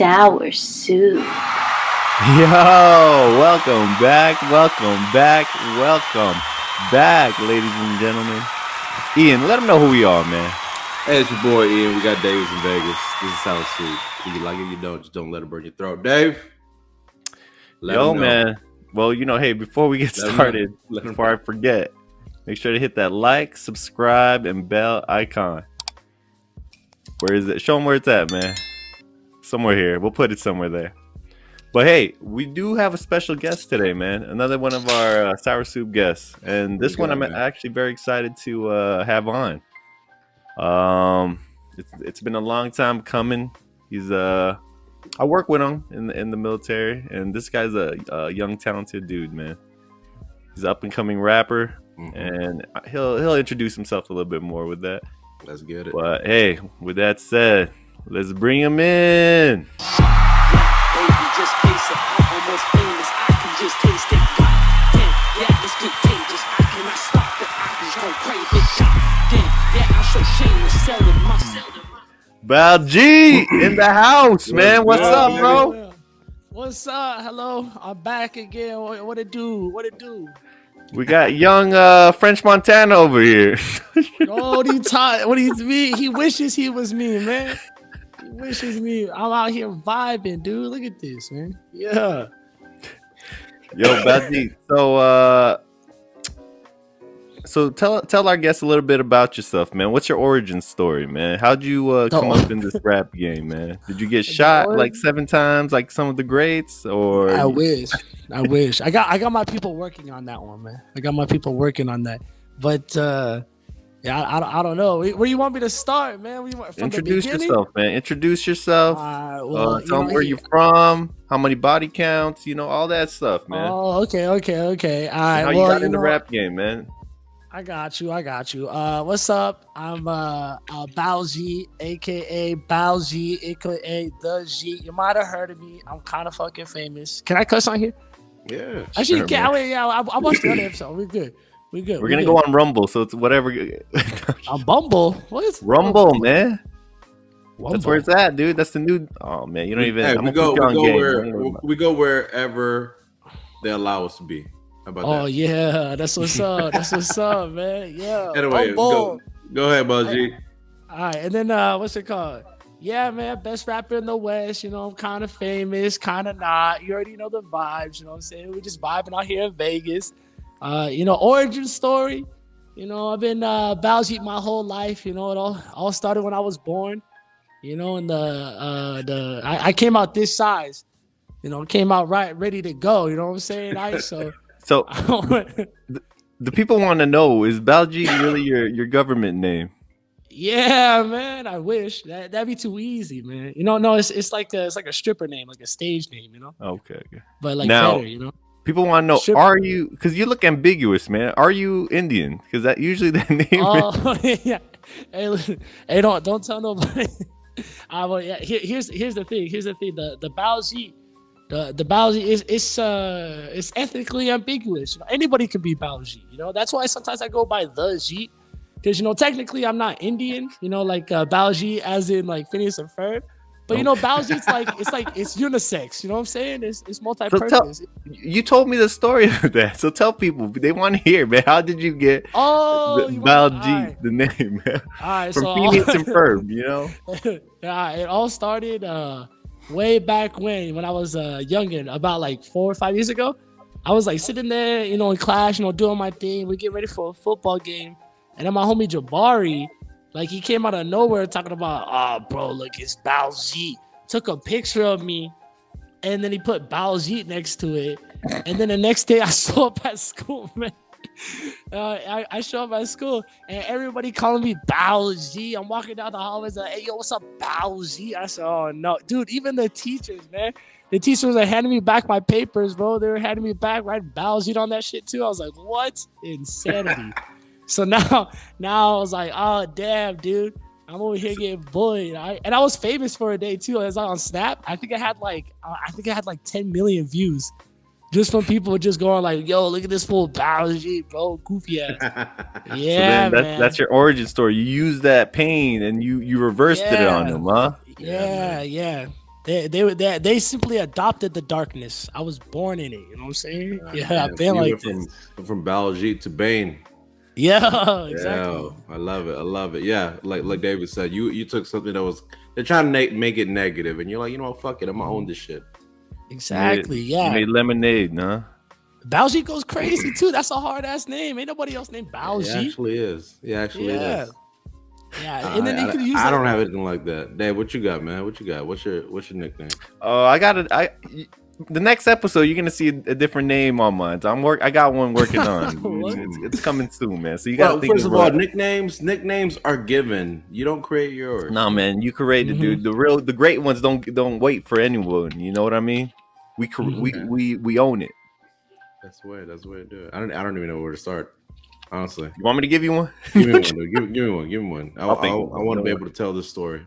Sour Soup. Yo, welcome back, ladies and gentlemen. Ian, let them know who we are, man. Hey, it's your boy Ian. We got Davis in Vegas. This is Sour Soup. If you like it, you don't. Just don't let it burn your throat. Dave? Yo, man. Well, hey, before we get started, before I forget, make sure to hit that like, subscribe, and bell icon. Where is it? Show them where it's at, man. Somewhere here. We'll put it somewhere there. But hey, we do have a special guest today, man. Another one of our Sour Soup guests. And this one I'm actually very excited to have on. It's been a long time coming. He's I work with him in the military, and this guy's a young, talented dude, man. He's an up-and-coming rapper, and he'll introduce himself a little bit more with that. Let's get it. But hey, with that said, let's bring him in. BALJEET in the house, man. What's up, bro? What's up? Hello, I'm back again. What it do? We got young French Montana over here. Oh, what do you mean? He wishes he was me, man. He wishes me. I'm out here vibing, dude. Look at this, man. Yeah. Yo, BALJEET. So tell our guests a little bit about yourself, man. What's your origin story, man? How'd you come up in this rap game, man? Did you get shot like 7 times, like some of the greats, or? I wish. I got my people working on that one, man. I got my people working on that. But yeah, I don't know. Where you want me to start, man? Introduce yourself, man. Introduce yourself. Well, tell them where you're from, how many body counts, all that stuff, man. Oh, okay. All right. How you got in the rap game, man? I got you. What's up? I'm BALJEET, aka BALJEET, aka The Jeet. You might have heard of me. I'm kind of fucking famous. Can I cuss on here? Yeah. Actually, I watched the other episode. We're good. We're gonna go on Rumble, so it's whatever. On Bumble? What? Rumble, man. Rumble. That's where it's at, dude. That's the new. Oh man, you don't even. Hey, we go wherever they allow us to be. How about that? Oh yeah, that's what's up. That's what's up, man. Yeah. Anyway, go ahead, BALJEET. All right, and then what's it called? Yeah, man, best rapper in the West. I'm kind of famous, kind of not. You already know the vibes. You know what I'm saying? We're just vibing out here in Vegas. Origin story. I've been BALJEET my whole life. It all started when I was born. And I came out this size. Came out right, ready to go. You know what I'm saying? So the people want to know, is BALJEET really your government name? Yeah, man. I wish that'd be too easy, man. No, it's like a stripper name, like a stage name. Okay. But like now, better, people want to know, are you? Because you look ambiguous, man. Are you Indian? Because that usually the name. Oh yeah. Hey, don't tell nobody. Well, yeah. Here's the thing. The BALJEET. The BALJEET is ethnically ambiguous. Anybody can be BALJEET. That's why sometimes I go by The Jeet, because technically I'm not Indian. Like BALJEET as in like Phineas and Ferb. But BALJEET's it's unisex. You know what I'm saying? It's multi-purpose. So you told me the story of that. So tell people, they want to hear, man. How did you get BALJEET, the name, man? All right, from Phineas and Ferb, Yeah, it all started way back when I was youngin', about like 4 or 5 years ago. I was like sitting there, in class, doing my thing. We get ready for a football game, and then my homie Jabari, like, he came out of nowhere talking about, oh, bro, look, it's BALJEET. Took a picture of me, and then he put BALJEET next to it. And then the next day, I show up at school, man. I show up at school, and everybody calling me BALJEET. I'm walking down the hallways like, hey, yo, what's up, BALJEET? I said, oh, no. Dude, even the teachers, man. The teachers were handing me back my papers, bro. They were handing me back, writing BALJEET on that shit, too. I was like, what? Insanity. So now I was like, oh, damn, dude. I'm over here getting bullied. And I was famous for a day, too. I was on Snap. I think I had like 10 million views. Just from people just going like, yo, look at this fool BALJEET, bro, goofy ass. Yeah, so man. That's your origin story. You used that pain and you reversed it on him, huh? Yeah. They simply adopted the darkness. I was born in it. You know what I'm saying? Yeah, I've been like this. From BALJEET to Bane. Yeah, exactly. Yeah, I love it. I love it. Yeah, like David said, you took something that was they're trying to make it negative, and you're like, you know what, fuck it, I'm gonna own this shit. Exactly. You made lemonade, huh? BALJEET goes crazy too. That's a hard ass name. Ain't nobody else named BALJEET. It actually is. It actually is. Yeah, and then you could use. I don't have anything like that. Dave, what you got, man? What you got? What's your nickname? Oh, I got it. The next episode you're gonna see a different name on mine. I got one working on. it's coming soon, man. So you got. First of all, nicknames are given. You don't create yours. No, man, you create it, dude. The great ones don't wait for anyone. You know what I mean? We own it. That's the way to do it. I don't even know where to start. Honestly, you want me to give you one? Give me one, dude. Give me one. I want to be able to tell this story.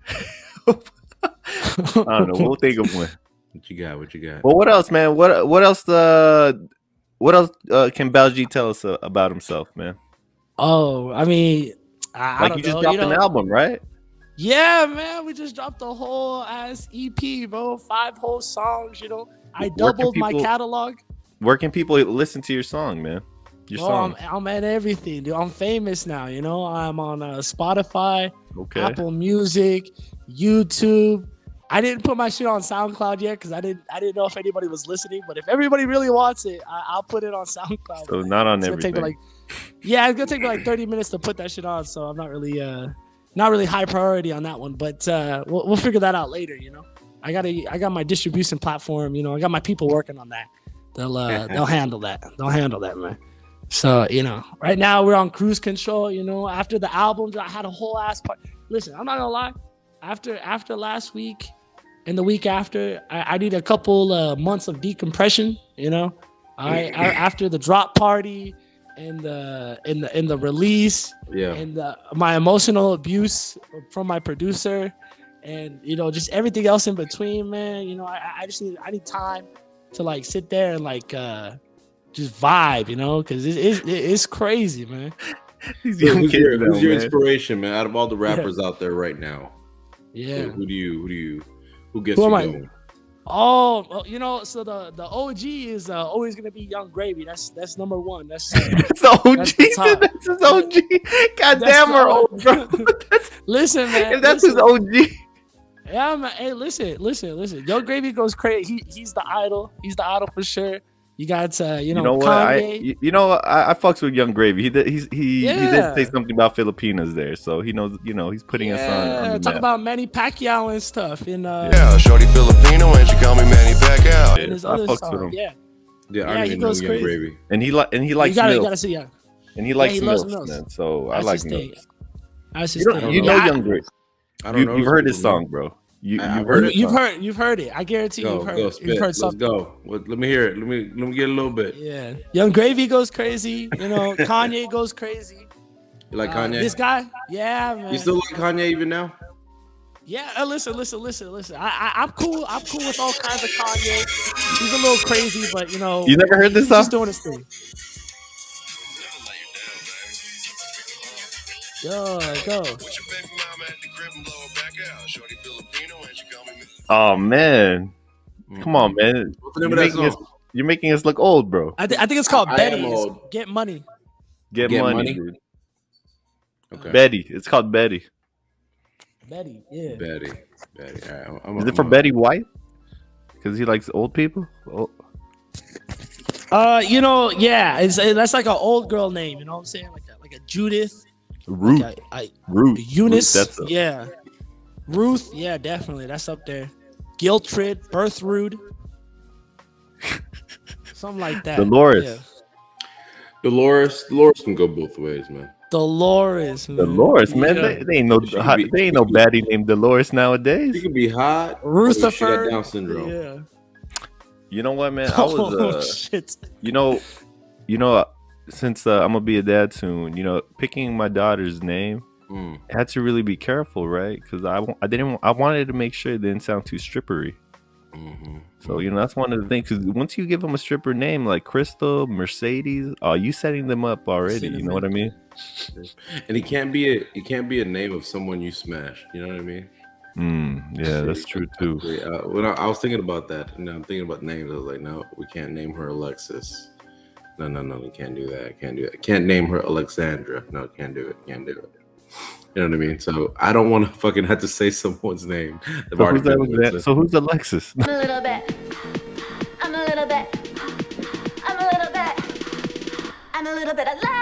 I don't know. We'll think of one. What you got? Well, what else, man? What else? What else can BALJEET tell us about himself, man? Oh, I mean, I don't you just know, dropped an album, right? Yeah, man. We just dropped a whole ass EP, bro. 5 whole songs. You know, I doubled my catalog. Where can people listen to your song, man? I'm at everything, dude. I'm famous now. You know, I'm on Spotify, Apple Music, YouTube. I didn't put my shit on SoundCloud yet because I didn't know if anybody was listening. But if everybody really wants it, I'll put it on SoundCloud. So not on everything. It's gonna take me like 30 minutes to put that shit on. So I'm not really high priority on that one. But we'll figure that out later. You know, I got my distribution platform. You know, I got my people working on that. They'll handle that. They'll handle that, man. So, you know, right now we're on cruise control. You know, after the album, I had a whole ass part. Listen, I'm not gonna lie. After last week and the week after, I need a couple months of decompression. You know, after the drop party and the release, and my emotional abuse from my producer, and you know, just everything else in between, man. You know, I need time to like sit there and like just vibe, you know, because it's crazy, man. Who's your inspiration, man? Out of all the rappers out there right now, who gets you going? Oh, you know, so the OG is always gonna be Young Gravy. That's number one. That's the OG. That's his OG. God damn, we're old, bro. Listen, man. If that's his OG. Yeah, man. Hey, listen. Young Gravy goes crazy. He's the idol. He's the idol for sure. You got Kanye. I fucks with Young Gravy. He did say something about Filipinas there, so he knows. You know, he's putting us on the talk map. About Manny Pacquiao and stuff. And shorty Filipino and she call me Manny Pacquiao. And his other song, he goes crazy. Gravy. And he likes milk. You gotta see, And he likes milk, man. So I like milk. You know Young Gravy. I don't know. You've heard his song, bro. You've heard it. I guarantee you've heard something. Let's go. Let me hear it. Let me get a little bit. Yeah. Young Gravy goes crazy. You know, Kanye goes crazy. You like Kanye? This guy? Yeah, man. You still like Kanye even now? Yeah, listen. I'm cool. I'm cool with all kinds of Kanye. He's a little crazy, but you know. You never heard this song? He's doing his thing. Yo, go. Oh man, come on, man! You're making us look old, bro. I think it's called Betty. Get money. Get money, dude. Okay. Betty. It's called Betty. Betty, yeah. Betty. Is it for Betty White? Because he likes old people. Oh. That's like an old girl name. You know what I'm saying? Like a Judith. Ruth. Ruth. Eunice. Ruth, Ruth. Yeah, definitely. That's up there. Giltrid. Bertrude. Something like that. Dolores. Yeah. Dolores can go both ways, man. Dolores, man. They ain't no baddie named Dolores nowadays. She can be hot. Rutherford. She got Down syndrome. Yeah. You know what, man? I was shit. You know, since I'm gonna be a dad soon, you know, picking my daughter's name, I had to really be careful, right? Because I wanted to make sure it didn't sound too strippery. So you know, that's one of the things. Because once you give them a stripper name like Crystal, Mercedes, you setting them up already. You know what I mean? And it can't be a name of someone you smash. You know what I mean? Yeah, that's true too. When I was thinking about that, and I'm thinking about names, I was like, no, we can't name her Alexis. No, we can't do that. Can't name her Alexandra. No, can't do it. You know what I mean? So I don't want to fucking have to say someone's name. So who's Alexis? I'm a little bit. I'm a little bit. I'm a little bit. I'm a little bit of la.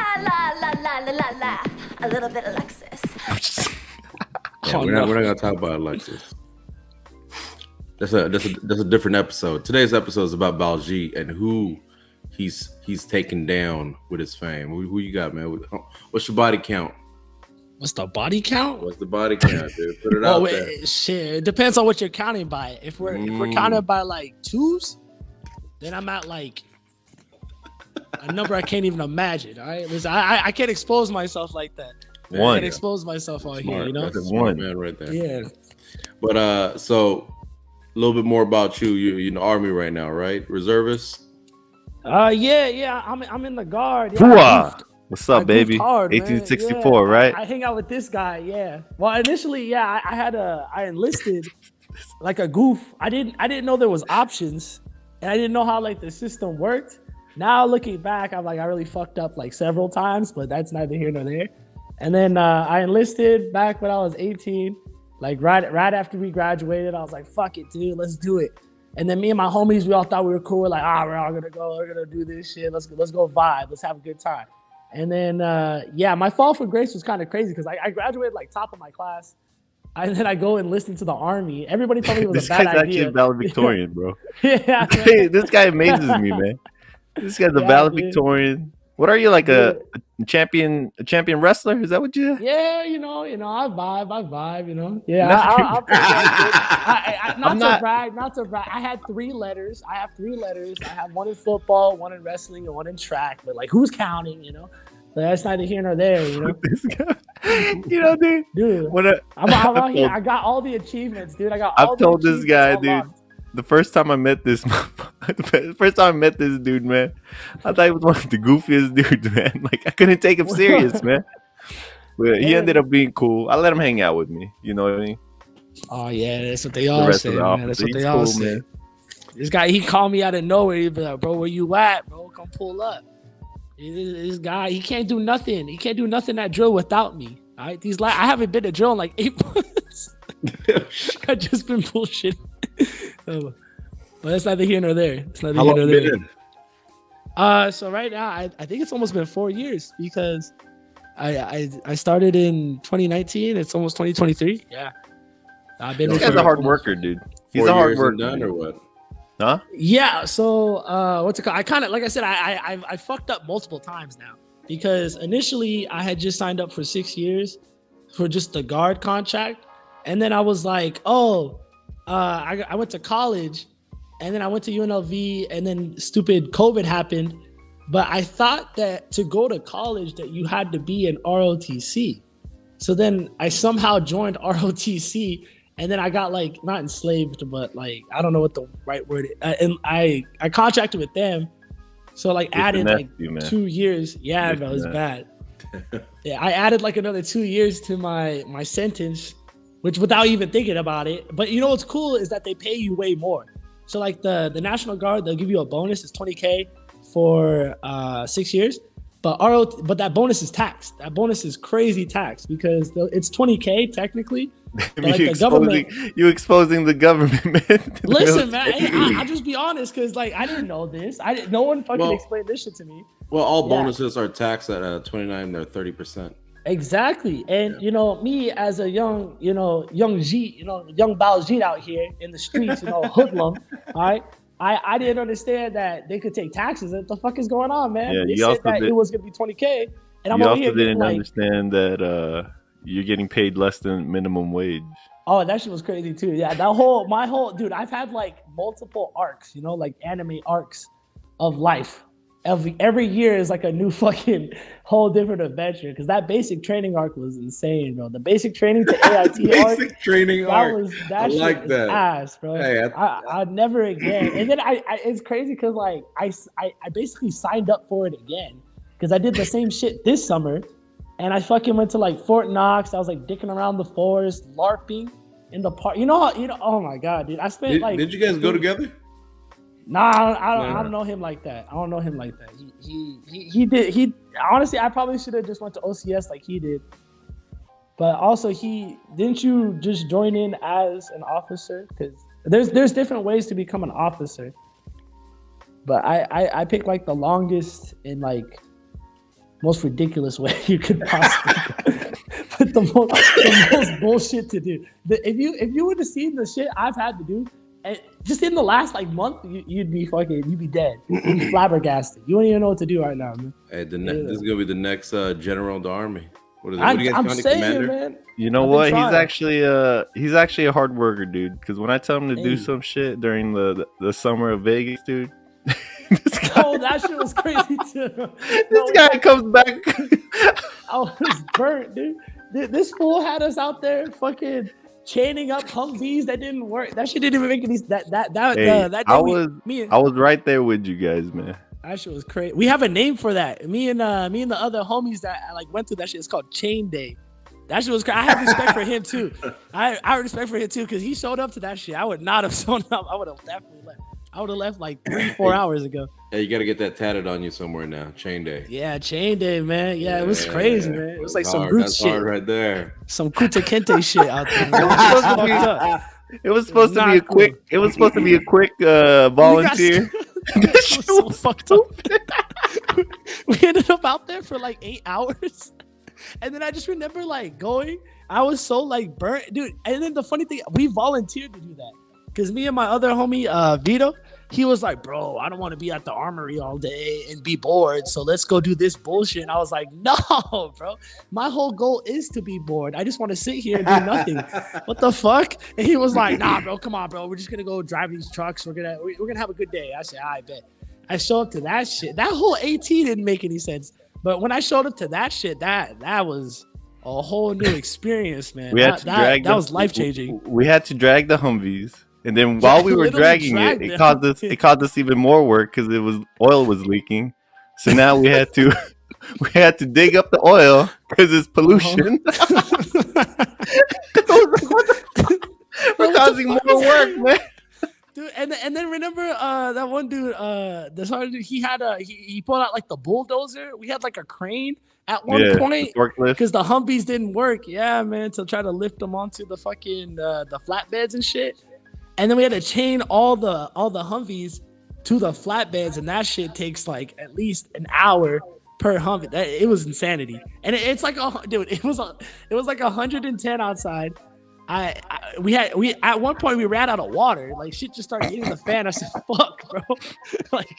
A little bit Alexis. We're not gonna talk about Alexis. That's a different episode. Today's episode is about BALJEET and who he's taken down with his fame. Who you got, man? What's your body count? What's the body count? What's the body count, dude? Put it out there. Shit, it depends on what you're counting by. If we're counting by like twos, then I'm at like a number I can't even imagine. All right, listen, I can't expose myself like that. I can't expose myself on here. You know, that's a smart man right there. Yeah. But so a little bit more about you. You're in the Army right now, right? Reservist. Yeah. I'm in the Guard. Yeah, what's up, baby? Hard, 1864, yeah. right? I hang out with this guy. Yeah. Well, initially, I enlisted like a goof. I didn't know there was options, and I didn't know how like the system worked. Now looking back, I'm like I really fucked up like several times, but that's neither here nor there. And then I enlisted back when I was 18, like right after we graduated. I was like, fuck it, dude, let's do it. And then me and my homies, we all thought we were cool. We're like, we're all gonna go, we're gonna do this shit. Let's go vibe. Let's have a good time. And then, my fall from grace was kind of crazy because I graduated like top of my class. And then I go and listen to the Army. Everybody told me it was a bad idea. This guy's actually a valedictorian, bro. Yeah. This guy amazes me, man. This guy's a valedictorian. What are you, like a champion wrestler? Is that what you? Yeah, you know, I vibe, you know. Yeah, not to brag. I had 3 letters. I have 3 letters. I have one in football, one in wrestling, and one in track. But like, who's counting? You know, but that's neither here nor there. You know, this guy, you know, dude. I'm out here. I got all the achievements, dude. I've told this guy, dude. The first time I met this dude, man, I thought he was one of the goofiest dudes, man. Like, I couldn't take him serious, man. But he ended up being cool. I let him hang out with me. You know what I mean? Oh, yeah. That's what they all say, man. That's what they all say. Man. This guy, he called me out of nowhere. He'd be like, bro, where you at, bro? Come pull up. This guy, he can't do nothing. He can't do nothing at drill without me. All right? I haven't been to drill in like 8 months. I've just been bullshitting. But it's neither here nor there. How long have you been in? So right now, I think it's almost been 4 years because I started in 2019. It's almost 2023. Yeah, I've been. This guy's a hard worker, dude. He's a hard worker. Done or what? Huh? Yeah. So what's it called? I kind of, like I said, I fucked up multiple times now because initially I had just signed up for 6 years for just the Guard contract, and then I was like, I went to college, and then I went to UNLV, and then stupid COVID happened. But I thought that to go to college that you had to be in ROTC. So then I somehow joined ROTC, and then I got like not enslaved, but like I don't know what the right word is. And I contracted with them, so like added like 2 years. Yeah, bro, it was bad. Yeah, I added like another 2 years to my sentence. Which without even thinking about it. But you know what's cool is that they pay you way more. So like the National Guard, they'll give you a bonus. It's $20K for 6 years. But that bonus is taxed. That bonus is crazy taxed because it's $20K technically. But like you exposing the government, man. Listen, man, I'll just be honest because like I didn't know this. No one fucking explained this shit to me. Well, all bonuses are taxed at 29 or 30%. Exactly. And you know, me as a young Jeet, young BALJEET out here in the streets, hoodlum, all right. I didn't understand that they could take taxes. What the fuck is going on, man? Yeah, they said that it was gonna be $20K, and I'm over here. You also didn't understand that you're getting paid less than minimum wage. Oh, that shit was crazy too. Yeah, my whole dude, I've had like multiple arcs, like anime arcs of life. Every year is like a new fucking whole different adventure because that basic training arc was insane, bro. The basic training to AIT arc, I like that ass, bro. Hey, I'd never again. And then it's crazy because like I basically signed up for it again because I did the same shit this summer, and I fucking went to like Fort Knox. I was like dicking around the forest, LARPing, in the park. You know. Oh my god, dude! I spent Did you guys go together? Nah, I don't know him like that. I don't know him like that. He did. He honestly, I probably should have just went to OCS like he did. But also, didn't you just join in as an officer? Because there's different ways to become an officer. But I picked like the longest and like most ridiculous way you could possibly put the most bullshit to do. If you would have seen the shit I've had to do, just in the last like month, you'd be dead. You'd be flabbergasted. You don't even know what to do right now, man. Hey, this is gonna be the next general of the army. What is it? I'm saying, commander? Man. You know what? He's actually a hard worker, dude. Because when I tell him to do some shit during the summer of Vegas, dude. That shit was crazy too. This guy comes back. I was burnt, dude. This fool had us out there fucking chaining up Humvees that didn't work. That shit didn't even make any. I was right there with you guys, man. That shit was crazy. We have a name for that. Me and the other homies that like went through that shit. It's called Chain Day. That shit was crazy. I have respect for him too. I have respect for him too because he showed up to that shit. I would not have shown up. I would have definitely left. I would have left like 3-4 hours ago. Hey, you got to get that tatted on you somewhere now. Chain Day. Yeah, Chain Day, man. Yeah, it was crazy, man. It was like some roots shit. Hard right there. Some Kuta Kente shit out there. It was supposed to be a quick. It was supposed to be a quick volunteer. That was so fucked up. We ended up out there for like 8 hours, and then I just remember like going. I was so like burnt, dude. And then the funny thing, we volunteered to do that. Because me and my other homie, Vito, he was like, bro, I don't want to be at the armory all day and be bored. So let's go do this bullshit. And I was like, no, bro. My whole goal is to be bored. I just want to sit here and do nothing. What the fuck? And he was like, nah, bro, come on, bro. We're just going to go drive these trucks. We're gonna have a good day. I said, I bet. I show up to that shit. That whole AT didn't make any sense. But when I showed up to that shit, that was a whole new experience, man. That was life-changing. We had to drag the Humvees. And then while we were dragging it caused us even more work because oil was leaking. So now we had to dig up the oil because it's pollution. We're causing more work, man. Dude, and then remember that one dude, the sergeant dude, he pulled out like the bulldozer. We had like a crane at one point because the Humvees didn't work. Yeah, man, to try to lift them onto the fucking the flatbeds and shit. And then we had to chain all the Humvees to the flatbeds, and that shit takes like at least an hour per Humvee. It was insanity, and it's like it was like 110 outside. We at one point we ran out of water. Like shit just started hitting the fan. I said, "Fuck, bro!" Like,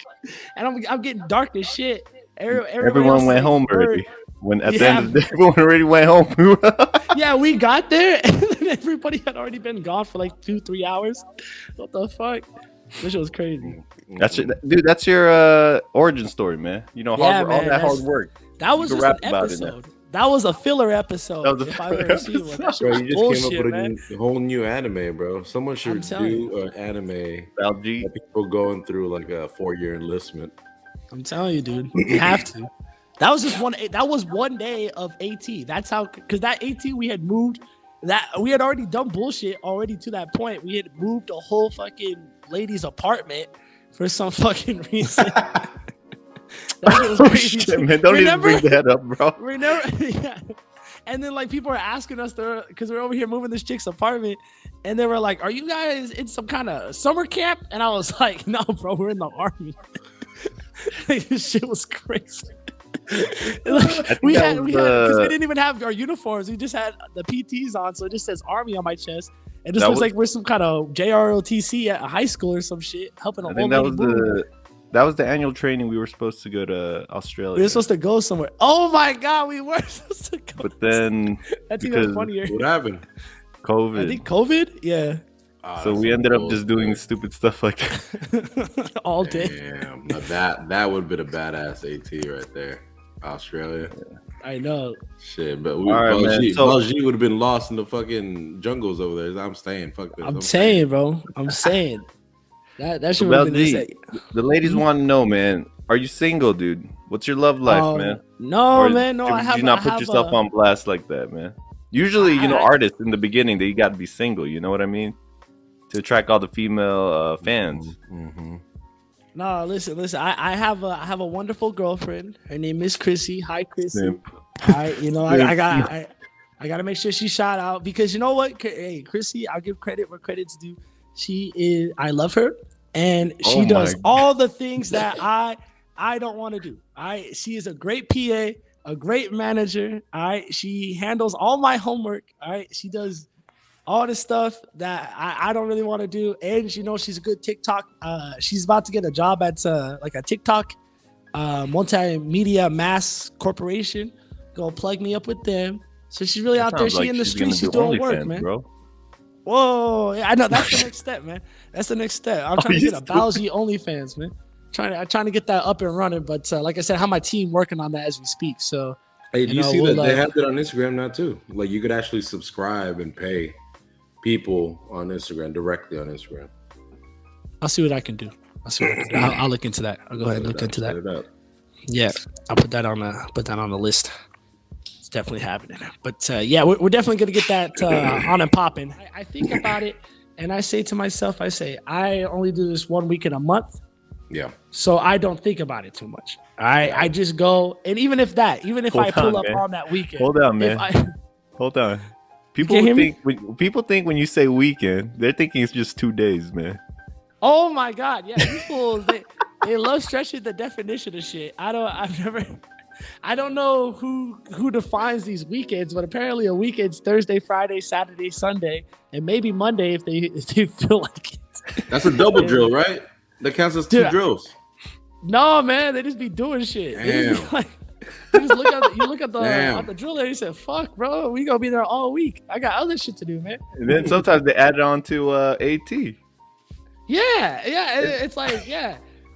and I'm getting dark as shit. Everyone went home already. When at the end of the day, everyone already went home. Yeah, we got there, and then everybody had already been gone for like 2-3 hours. What the fuck? This shit was crazy. That's your origin story, man. You know, all that hard work. That was just an episode. That was a filler episode. That was a filler episode. Bro, you just came up with a whole new anime, bro. Someone should do an anime. BALJEET. People going through like a 4-year enlistment. I'm telling you, dude. You have to. That was just one day of AT. That's how, because that AT we had moved, that we had already done bullshit already to that point. We had moved a whole fucking lady's apartment for some fucking reason. That shit was crazy. Shit, man, don't even bring that up, bro. Yeah. And then like people were asking us because we're over here moving this chick's apartment, and they were like, "Are you guys in some kind of summer camp?" And I was like, "No, bro, we're in the army." Like, this shit was crazy. Like, we had because we didn't even have our uniforms. We just had the PTs on, so it just says Army on my chest. It just looks like we're some kind of JROTC at a high school or some shit, helping a old lady move. That was the annual training. We were supposed to go to Australia. We were supposed to go somewhere. Oh my god, we were supposed to go. But then that's even funnier. What happened? COVID. I think COVID. Yeah. So we ended up just doing stupid stuff like that all day. Damn, that would have been a badass AT right there. Australia. I know. Shit, but BALJEET would have been lost in the fucking jungles over there. I'm staying. Fuck this. I'm saying, bro. I'm saying. That should have been the ladies want to know, man. Are you single, dude? What's your love life, man? No, man. No, I have. Did you not put yourself on blast like that, man? Usually, artists in the beginning, they got to be single. You know what I mean? To attract all the female fans. Mm-hmm. No, listen. I have a wonderful girlfriend. Her name is Chrissy. Hi, Chrissy. Simp. All right, I gotta make sure she's shout out because you know what? Hey, Chrissy, I'll give credit where credit's due. I love her, and she does all the things that I don't want to do. She is a great PA, a great manager. All right, she handles all my homework. All right, she does all the stuff that I don't really want to do, and she's a good TikTok. She's about to get a job at like a TikTok multimedia mass corporation. Go plug me up with them. So she's really out there. She in the streets. She's doing work, man. Bro. Whoa, I know that's the next step, man. That's the next step. I'm trying to get a BALJEET OnlyFans, man. I'm trying to get that up and running, but like I said, I have my team working on that as we speak. So, hey, do you see that they have that on Instagram now too? Like you could actually subscribe and pay people on Instagram directly on Instagram. I'll see what I can do. I'll look into that. I'll go ahead and look into that. Yeah, I'll put that on the list. It's definitely happening. But yeah, we're definitely gonna get that on and popping. I think about it, and I say to myself, I only do this 1 week in a month. Yeah. So I don't think about it too much. I just go, and even if I pull up on that weekend. Hold on, man. Hold on. People think when you say weekend, they're thinking it's just 2 days, man. Oh my God, yeah, these fools they love stretching the definition of shit. I don't know who defines these weekends, but apparently a weekend's Thursday, Friday, Saturday, Sunday, and maybe Monday if they feel like it. That's a double drill, right? That counts as two drills. No, man, they just be doing shit. Damn. You just look at the drill there. You said, "Fuck, bro, we gonna be there all week. I got other shit to do, man." And then sometimes they add it on to AT. Yeah, it's like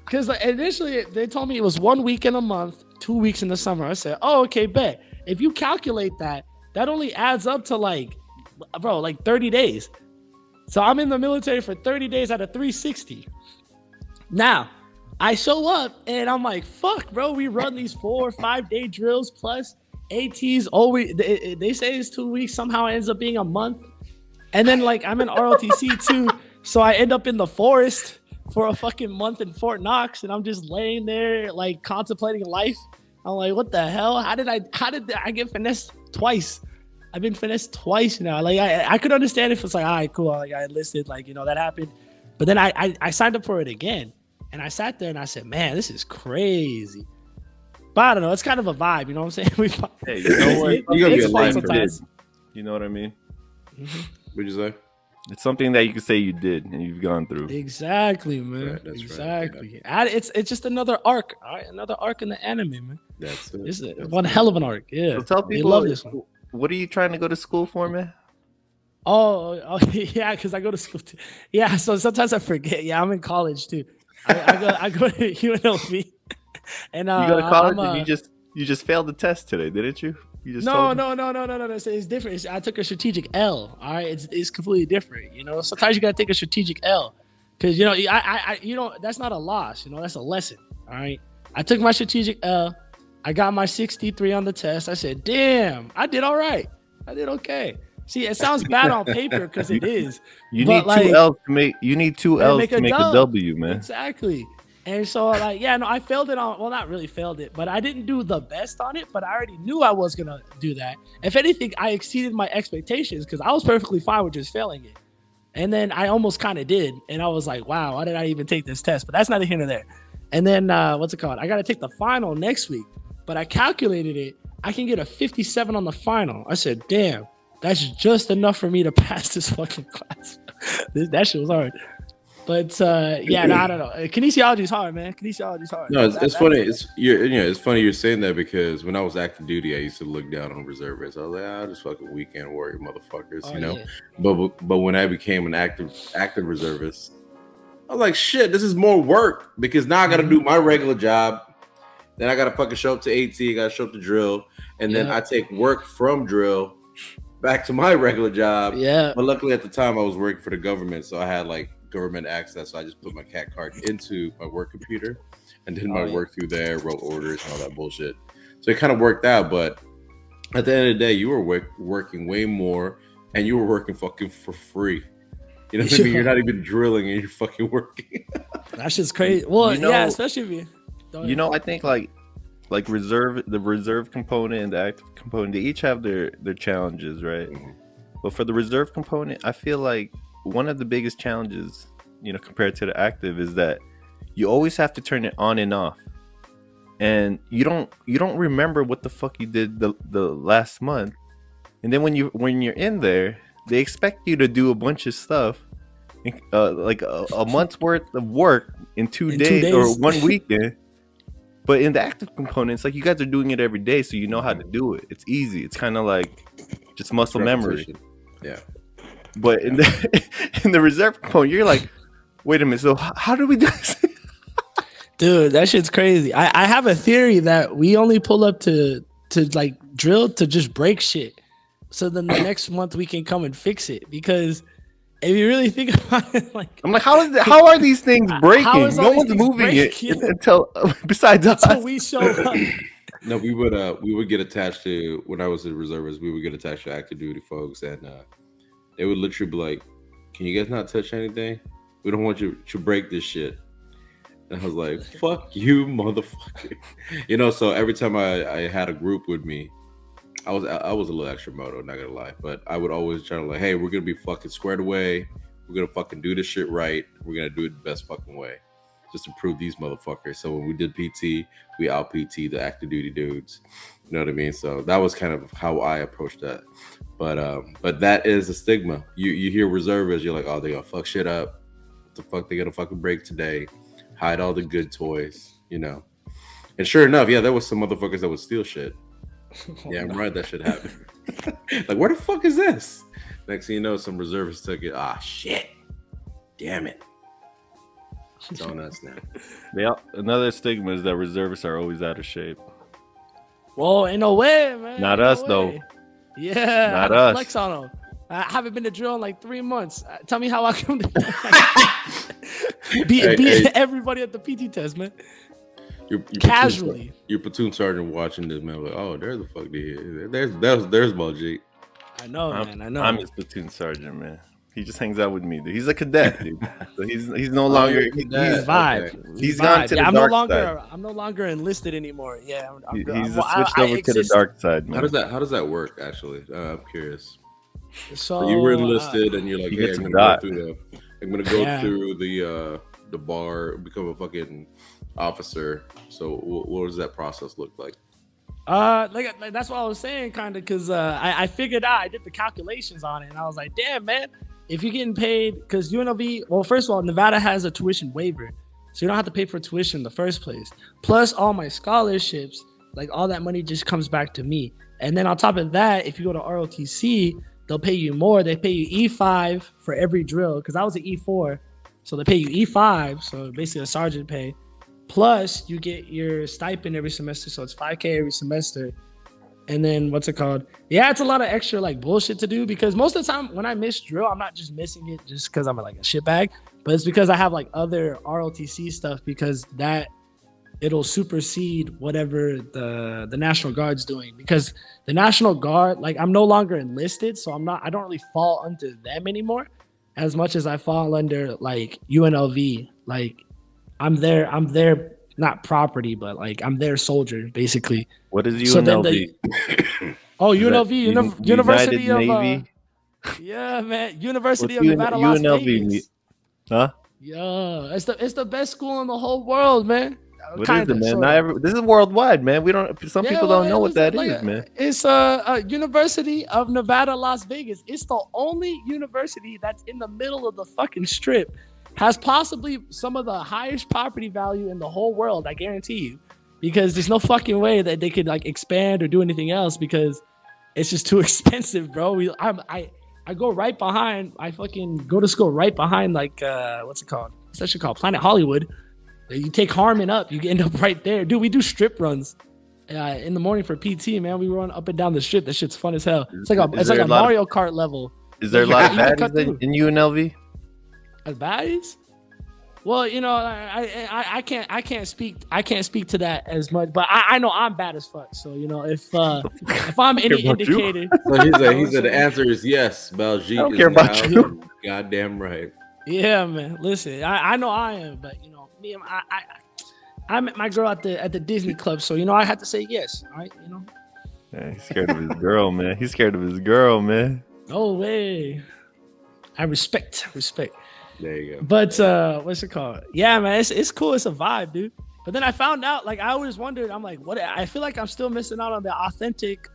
because initially they told me it was 1 week in a month, 2 weeks in the summer. I said, "Oh, okay, bet." If you calculate that only adds up to like 30 days. So I'm in the military for 30 days out of 360. Now, I show up and I'm like, fuck, bro, we run these 4 or 5 day drills plus ATs. Always, they say it's 2 weeks. Somehow it ends up being a month. And then like I'm in ROTC too. So I end up in the forest for a fucking month in Fort Knox. And I'm just laying there like contemplating life. I'm like, what the hell? How did I get finessed twice? I've been finessed twice now. Like I could understand if it's like, all right, cool. Like I enlisted, like, that happened. But then I signed up for it again. And I sat there and I said, man, this is crazy. But I don't know. It's kind of a vibe. You know what I'm saying? Hey, you know what? You're going to be a life sometimes. You know what I mean? Mm-hmm. What'd you say? It's something that you can say you did and you've gone through. Exactly, man. Right, exactly. Right. It's just another arc. All right, another arc in the anime, man. That's it. It's one hell of an arc. Yeah. So tell people, love this one. What are you trying to go to school for, man? Oh yeah, because I go to school too. Yeah, so sometimes I forget. Yeah, I'm in college too. I go to UNLV. And you go to college and you just failed the test today, didn't you? You just no. It's different. I took a strategic L. All right, it's completely different. Sometimes you gotta take a strategic L because I that's not a loss. That's a lesson. All right, I took my strategic L. I got my 63 on the test. I said, damn, I did all right. I did okay. See, it sounds bad on paper because it is. You need two L's to make. You need two L's to make a W, man. Exactly. And so, I failed it on. Well, not really failed it, but I didn't do the best on it. But I already knew I was gonna do that. If anything, I exceeded my expectations because I was perfectly fine with just failing it. And then I almost kind of did, and I was like, wow, why did I even take this test? But that's neither here nor there. And then what's it called? I got to take the final next week, but I calculated it. I can get a 57 on the final. I said, damn. That's just enough for me to pass this fucking class. That shit was hard. But I don't know. Kinesiology is hard, man. Kinesiology is hard. No, it's funny. It's funny you're saying that because when I was active duty, I used to look down on reservists. I was like, just fucking weekend warrior motherfuckers, Yeah. But when I became an active reservist, I was like, shit, this is more work because now I got to do my regular job. Then I got to fucking show up to AT. I got to show up to drill, and then I take work from drill back to my regular job. Yeah. But luckily at the time I was working for the government, so I had like government access. So I just put my CAT card into my work computer and did my work through there, wrote orders and all that bullshit. So it kind of worked out. But at the end of the day, you were working way more, and you were working fucking for free. You know what I mean? You're not even drilling, and you're fucking working. That shit's crazy. Well, You know- yeah, especially if you. I think like the reserve component and the active component, they each have their challenges, right? But for the reserve component, I feel like one of the biggest challenges, compared to the active, is that you always have to turn it on and off, and you don't remember what the fuck you did the last month, and then when you're in there, they expect you to do a bunch of stuff, like a month's worth of work in 2 days or 1 weekend. But in the active components, like, you guys are doing it every day, so you know how to do it. It's easy. It's kind of like just muscle memory. Yeah. But in the reserve component, you're like, wait a minute. So how do we do this? Dude, that shit's crazy. I have a theory that we only pull up to like drill to just break shit. So then the next month we can come and fix it. Because if you really think about it, like, I'm like, how are these things breaking? No one's moving it until besides us. Until we show up. No, we would get attached to, when I was a reservist, we would get attached to active duty folks, and they would literally be like, "Can you guys not touch anything? We don't want you to break this shit." And I was like, "Fuck you, motherfucker!" So every time I had a group with me, I was a little extra moto, not gonna lie, but I would always try to, like, hey, we're gonna be fucking squared away. We're gonna fucking do this shit right. We're gonna do it the best fucking way, just to prove these motherfuckers. So when we did PT, we out PT the active duty dudes. You know what I mean? So that was kind of how I approached that. But that is a stigma. You hear reservists, you're like, oh, they gonna fuck shit up. What the fuck they gonna fucking break today? Hide all the good toys, And sure enough, yeah, there was some motherfuckers that would steal shit. Yeah, I'm right. That should happen. Like, where the fuck is this? Next thing you know, some reservists took it. Ah, shit. Damn it. It's on us now. Yeah, another stigma is that reservists are always out of shape. Whoa, in a way, man. Not us, though. Yeah. Not us. Flex on them. I haven't been to drill in like 3 months. Tell me how I come to beat everybody at the PT test, man. Casually. Your platoon sergeant watching this, man, like, oh, there's the fuck dude. There's BALJEET. I know, man. I know. I'm his platoon sergeant, man. He just hangs out with me, dude. He's a cadet, dude. So he's no longer he's vibe. Okay. He's gone to the dark side. I'm no longer enlisted anymore. Yeah, he's switched over to the dark side, man. How does that work? Actually, I'm curious. So you were enlisted, and you're like, hey, I'm gonna go through the bar, become a fucking officer. So what does that process look like? Like that's what I was saying, kind of, because I figured out, I did the calculations on it, and I was like, damn, man, if you're getting paid, because UNLV, well, first of all, Nevada has a tuition waiver, so you don't have to pay for tuition in the first place. Plus all my scholarships, like, all that money just comes back to me. And then on top of that, if you go to ROTC, they'll pay you more. They pay you E5 for every drill, because I was an E4, so they pay you E5, so basically a sergeant pay. Plus, you get your stipend every semester, so it's $5K every semester. And then, what's it called? Yeah, it's a lot of extra, like, bullshit to do, because most of the time when I miss drill, I'm not just missing it just because I'm like a shitbag, but it's because I have like other ROTC stuff, because that it'll supersede whatever the National Guard's doing. Because the National Guard, like, I'm no longer enlisted, so I don't really fall under them anymore as much as I fall under, like, UNLV. Like, I'm their not property, but, like, I'm their soldier, basically. What is UNLV? UNLV, University of Navy? Yeah, man, University of Nevada, Las Vegas. Huh? Yeah, it's the best school in the whole world, man. What is it, man? This is worldwide, man. Some people don't know what that is, man. It's University of Nevada, Las Vegas. It's the only university that's in the middle of the fucking strip. Has possibly some of the highest property value in the whole world, I guarantee you. Because there's no fucking way that they could, like, expand or do anything else, because it's just too expensive, bro. I go right behind, I fucking go to school right behind, like, what's it called? What's that shit called? Planet Hollywood. You take Harmon up, you end up right there. Dude, we do strip runs in the morning for PT, man. We run up and down the strip. That shit's fun as hell. It's like a Mario Kart level. Is there a lot of baddies in UNLV? As baddies? Well, you know, I can't speak to that as much, but I know I'm bad as fuck. So you know, if I'm any indicator, so he said the answer is yes. Baljeet. I don't care about you. Goddamn right. Yeah, man. Listen, I know I am, but you know, me, I met my girl at the Disney club, so you know, I had to say yes. All right, you know. Yeah, he's scared of his girl, man. He's scared of his girl, man. No way. I respect. There you go. But what's it called? Yeah, man, it's cool. It's a vibe, dude. But then I found out, like, I always wondered. I'm like, what? I feel like I'm still missing out on the authentic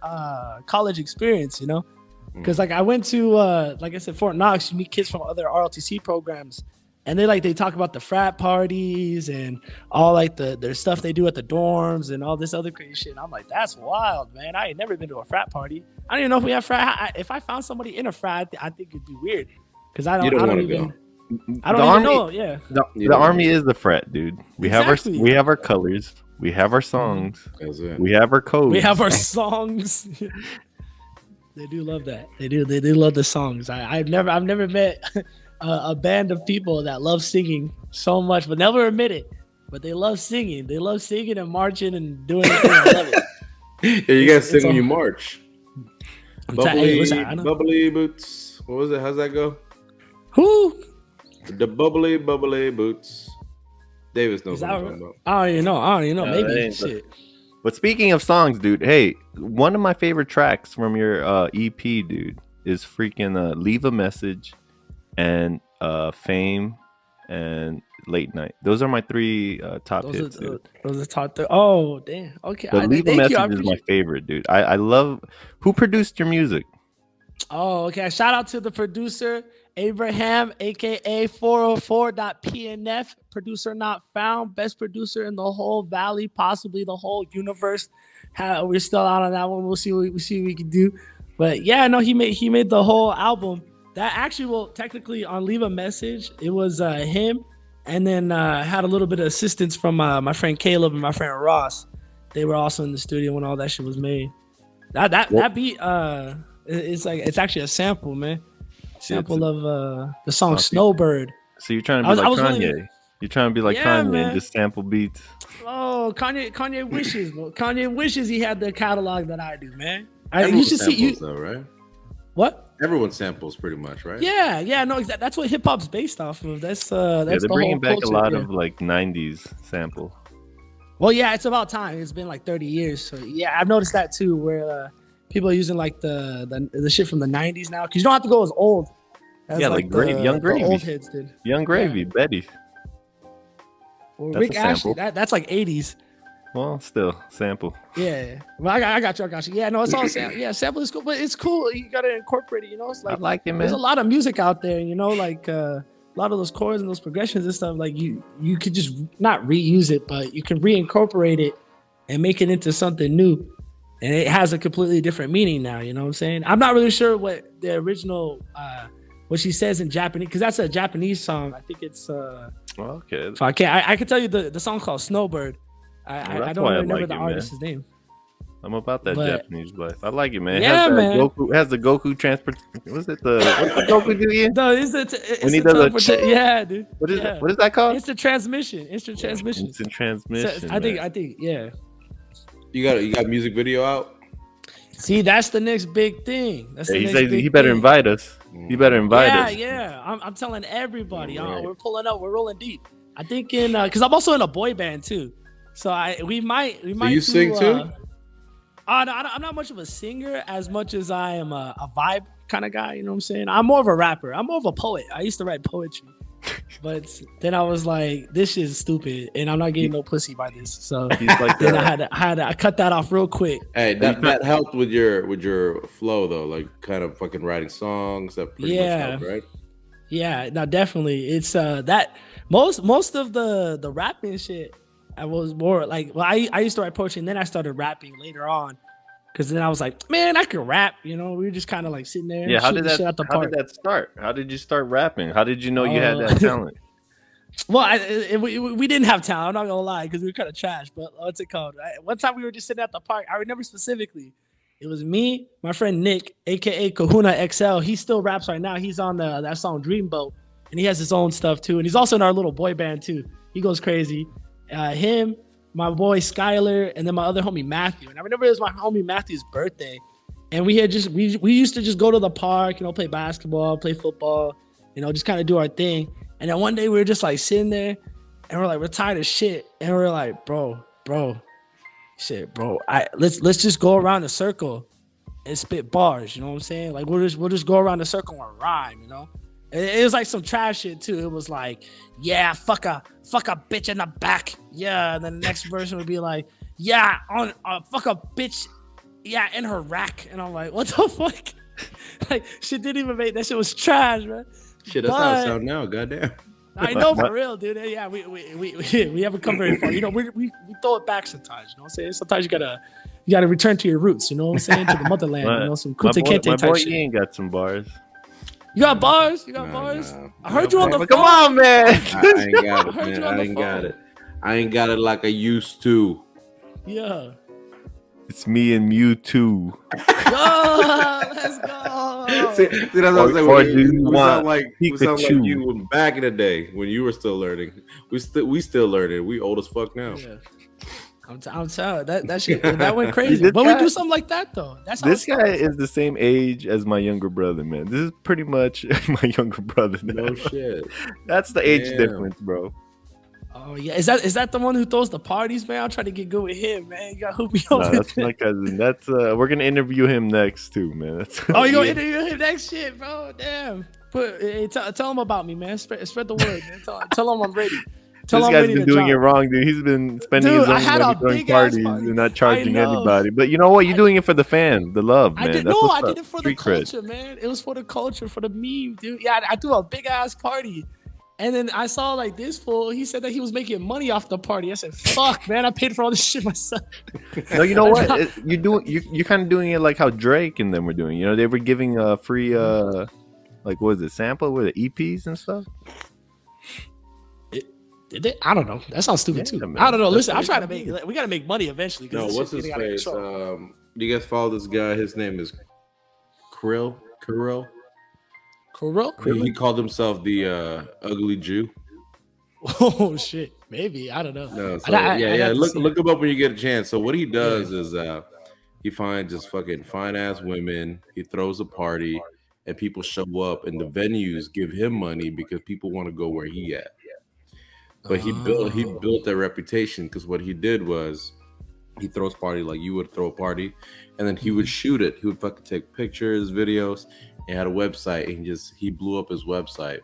college experience, you know? Because like I went to like I said, Fort Knox. You meet kids from other ROTC programs, and they talk about the frat parties and all like their stuff they do at the dorms and all this other crazy shit. And I'm like, that's wild, man. I ain't never been to a frat party. I don't even know if we have frat. If I found somebody in a frat, I think it'd be weird because I don't even know. Yeah, the army is the frat, dude. We have our colors. We have our songs. We have our codes. We have our songs. They do love that. They do love the songs. I've never met a band of people that love singing so much, but never admit it. But they love singing. They love singing and marching and doing it. I love it. Yeah, you guys sing when you march. Bubbly boots. What was it? How's that go? Who? The bubbly boots. Davis knows what I'm talking about. I don't even know. Maybe shit. But speaking of songs, dude, hey, one of my favorite tracks from your EP, dude, is freaking Leave a Message and Fame and Late Night. Those are my three top hits, dude. Those are top three. Oh, damn. Okay. Leave a Message is my favorite, dude. I love... Who produced your music? Oh, okay. Shout out to the producer, Abraham, a.k.a. 404.pnf, producer not found, best producer in the whole valley, possibly the whole universe. We're still out on that one. We'll see what we can do. But yeah, no, he made the whole album. That actually, well, technically on Leave a Message, it was him, and then had a little bit of assistance from my friend Caleb and my friend Ross. They were also in the studio when all that shit was made. That beat, it's actually a sample, man. Sample of the song Snowbird. So you're trying to be like Kanye. You're trying to be like Kanye and just sample beats. Oh, Kanye wishes. Kanye wishes he had the catalog that I do, man. You should see you though, right? What? Everyone samples pretty much, right? Yeah, no, exactly. That's what hip hop's based off of. That's they're bringing back a lot of like '90s sample. Well, yeah, it's about time. It's been like 30 years, so yeah, I've noticed that too, where people are using like the shit from the '90s now, because you don't have to go as old. As, yeah, like Young Gravy. The old heads did. Young Gravy, Betty. Well, Rick Ashley, that's like '80s. Well, still sample. Yeah, well, I got you. Yeah, no, it's all sample. Yeah, sample is cool, but it's cool. You gotta incorporate it. You know, it's like I like it, man. There's a lot of music out there. You know, like a lot of those chords and those progressions and stuff. Like you could just not reuse it, but you can reincorporate it and make it into something new, and it has a completely different meaning now. You know what I'm saying? I'm not really sure what the original what she says in Japanese, because that's a Japanese song. I think it's okay. So I can tell you the song called Snowbird. I don't remember the artist's name. I'm about that Japanese life. I like it, man. Yeah, man. It has the Goku transport. What's the Goku do again? No, it's yeah, dude. What is that? What is that called? It's the transmission. Instant transmission. So, I think, yeah. You got a music video out? See, that's the next big thing. He better invite us. You better invite us. Yeah. I'm telling everybody. We're pulling up. We're rolling deep. I think because I'm also in a boy band too. So we might. So you sing too? No, I'm not much of a singer as much as I am a vibe kind of guy. You know what I'm saying? I'm more of a rapper. I'm more of a poet. I used to write poetry, but then I was like, this is stupid, and I'm not getting no pussy by this. So then I cut that off real quick. Hey, that helped with your flow though, like kind of fucking writing songs. That pretty much helped, right? Yeah, no, definitely. It's that most of the rapping shit. I was more like, well, I used to write poetry, and then I started rapping later on, because then I was like, man, I could rap. You know, we were just kind of like sitting there. Yeah, how did that start? How did you start rapping? How did you know you had that talent? Well, we didn't have talent. I'm not gonna lie, because we were kind of trash. But what's it called? One time we were just sitting at the park. I remember specifically. It was me, my friend Nick, aka Kahuna XL. He still raps right now. He's on that song Dreamboat. and he has his own stuff too. And he's also in our little boy band too. He goes crazy. Him, my boy Skylar, and then my other homie Matthew. And I remember it was my homie Matthew's birthday, and we used to just go to the park, you know, play basketball, play football, you know, just kind of do our thing. And then one day we were just like sitting there, and we're like, we're tired of shit, and we're like, bro, let's just go around the circle and spit bars. You know what I'm saying? Like we'll just go around the circle and rhyme. You know, it was like some trash shit too. It was like, yeah, fuck a bitch in the back. Yeah, and then the next version would be like, yeah, on fuck a bitch. Yeah, in her rack. And I'm like, what the fuck? Like shit didn't even make that shit was trash, man. Shit, that's how it sound now. Goddamn. I know, for real, dude. Yeah, we haven't come very far. You know, we throw it back sometimes. You know what I'm saying? Sometimes you gotta return to your roots. You know what I'm saying? To the motherland. You know, some Kunta Kinte type shit. My boy Ian got some bars. You got bars? You got bars? Nah. I heard you on the phone. Come on, man. I ain't got it, man. I ain't got it. I ain't got it like I used to. Yeah. It's me and Mewtwo. Yo, let's go. See, that's what I'm saying. Or do you want we sound like you back in the day when you were still learning. We still learning. We old as fuck now. Yeah. I'm telling that shit that went crazy. But we do something like that though. That's how this guy is the same age as my younger brother, man. This is pretty much my younger brother. No shit. That's the age difference, bro. Oh yeah, is that the one who throws the parties, man? I'll try to get good with him, man. You got hook me up. Nah, that's my cousin. That's we're gonna interview him next too, man. Oh, you gonna interview him next? Shit, bro. Damn. Tell him about me, man. Spread the word, man. Tell him I'm ready. This guy's been doing it wrong, dude. He's been spending his own money throwing parties and not charging anybody. But you know what? You're doing it for the fan, the love, man. I did it for the culture, man. It was for the culture, for the meme, dude. Yeah, I threw a big ass party. And then I saw like this fool. He said that he was making money off the party. I said, "Fuck, man! I paid for all this shit myself." No, you know what? You're kind of doing it like how Drake and them were doing. You know, they were giving free like what was it, sample with the EPs and stuff. Did they? I don't know. That sounds stupid too. Man. I don't know. Listen, I'm trying to make. We gotta make money eventually. No, what's his face? You guys follow this guy? His name is Krill. He called himself the ugly Jew. Oh shit, maybe I don't know. No, so, look him up when you get a chance. So what he does is he finds just fucking fine ass women. He throws a party, and people show up, and the venues give him money because people want to go where he at. But he built that reputation because what he did was he throws party like you would throw a party, and then he would shoot it. He would fucking take pictures, videos. He had a website, and he blew up his website,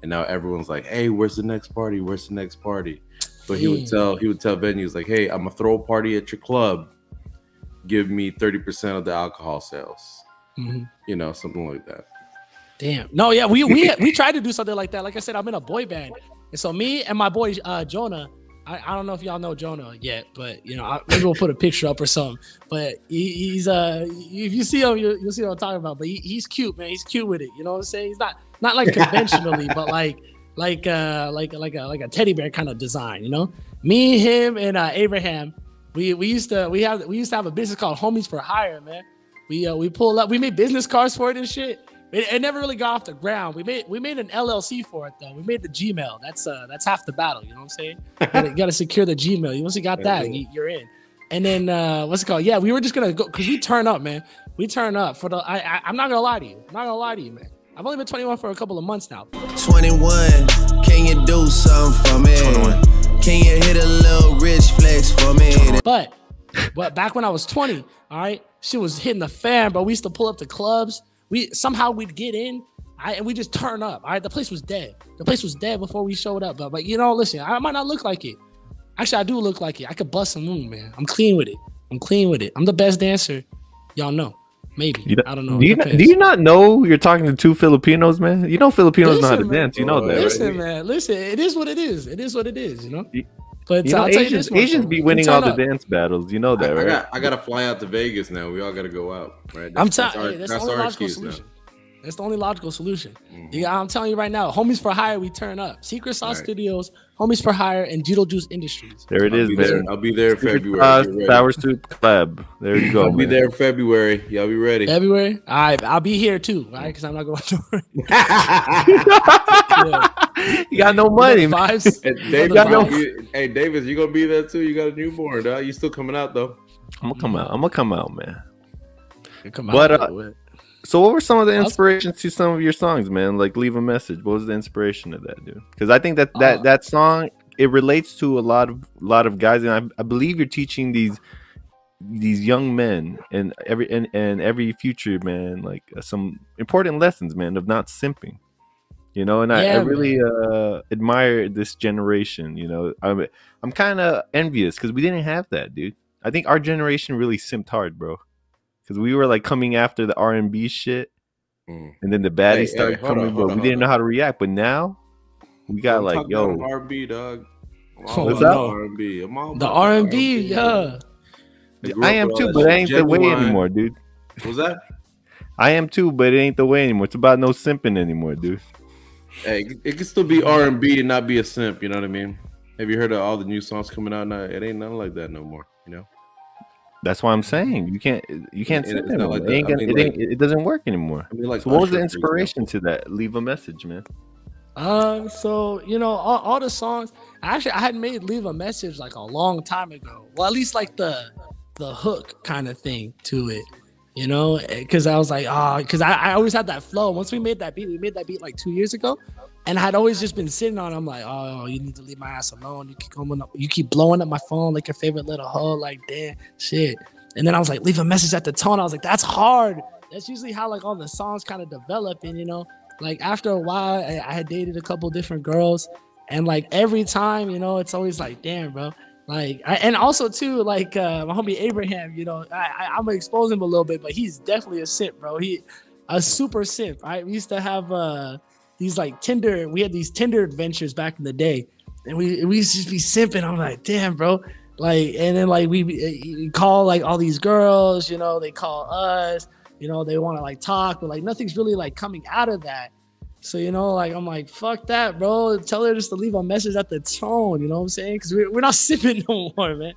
and now everyone's like, "Hey, where's the next party? Where's the next party?" But he would tell venues like, "Hey, I'm gonna throw a party at your club. Give me 30% of the alcohol sales." Mm-hmm. You know, something like that. Damn. No, yeah, we tried to do something like that. Like I said, I'm in a boy band, and so me and my boy Jonah. I don't know if y'all know Jonah yet, but you know, maybe we'll put a picture up or something. But he's if you see him, you'll see what I'm talking about. But he's cute, man. He's cute with it. You know what I'm saying? He's not like conventionally, but like a teddy bear kind of design. You know, me, him, and Abraham. We used to have a business called Homies for Hire, man. We pulled up. We made business cards for it and shit. It never really got off the ground. We made an LLC for it though. We made the Gmail. That's half the battle. You know what I'm saying? You got to secure the Gmail. Once you got that, you're in. And then what's it called? Yeah, we were just gonna go because we turn up, man. We turn up for the. I'm not gonna lie to you. I'm not gonna lie to you, man. I've only been 21 for a couple of months now. 21. Can you do something for me? 21. Can you hit a little rich flex for me? But back when I was 20, all right, she was hitting the fan. But we used to pull up to clubs. We'd get in, and we just turn up. All right, the place was dead. The place was dead before we showed up. But you know, listen, I might not look like it. Actually, I do look like it. I could bust some moon, man. I'm clean with it. I'm the best dancer. Y'all know. Maybe. I don't know. Do you not know you're talking to two Filipinos, man? You know Filipinos know how to dance. You know that. Listen, right? Man. Listen, it is what it is. It is what it is, you know? But you know, Asians be winning all the dance battles. You know that, right? I got to fly out to Vegas now. We all got to go out, right? That's our excuse now. That's the only logical solution. Yeah, I'm telling you right now, Homies for Hire, we turn up. Secret Sauce Studios, Homies for Hire, and Jeetle Juice Industries. There it is, man. I'll be there in February. Sour Soup Club. There you go. I'll be there in February. Y'all be ready. February? All right, I'll be here too, right? Because I'm not going to work. You got no money, man. Hey, Davis, you gonna be there too? You got a newborn, dog. You still coming out though? I'm gonna come out, man. But so what were some of the inspirations to some of your songs, man? Like Leave a Message. What was the inspiration of that, dude? Because I think that song, it relates to a lot of guys, and I believe you're teaching these young men and every future man like some important lessons, man, of not simping. You know, and I really admire this generation. You know, I'm kind of envious because we didn't have that, dude. I think our generation really simped hard, bro. Because we were like coming after the R&B shit, and then the baddies started coming, but we didn't know how to react. But now we got like, yo, R&B, dog. What's up? R&B. The R&B, yeah. I am too, but it ain't the way anymore, dude. What's that? I am too, but it ain't the way anymore. It's about no simping anymore, dude. Hey, it can still be R&B and not be a simp. You know what I mean? Have you heard of all the new songs coming out now? It ain't nothing like that no more. You know. That's why I'm saying you can't simp it. Like it doesn't work anymore. I mean, like so what was the inspiration to that? Leave a Message, man. So you know, all the songs. I had made Leave a Message like a long time ago. Well, at least like the hook kind of thing to it. You know, because I was like, because I always had that flow. Once we made that beat like 2 years ago, and I had always just been sitting on it. I'm like, oh, you need to leave my ass alone. You keep blowing up my phone like your favorite little hoe, like damn shit. And then I was like, leave a message at the tone. I was like, that's hard. That's usually how like all the songs kind of develop. And you know, like after a while, I had dated a couple different girls, and like every time, you know, it's always like, damn, bro. Like, and also too, like my homie Abraham, you know, I'm gonna expose him a little bit, but he's definitely a simp, bro. A super simp. Right? We used to have these like Tinder. We had these Tinder adventures back in the day, and we used to just be simping. I'm like, damn, bro. Like, and then like we call like all these girls, you know, they call us, you know, they want to like talk, but like nothing's really like coming out of that. So, you know, like, I'm like, fuck that, bro. Tell her just to leave a message at the tone, you know what I'm saying? Because we're not sipping no more, man.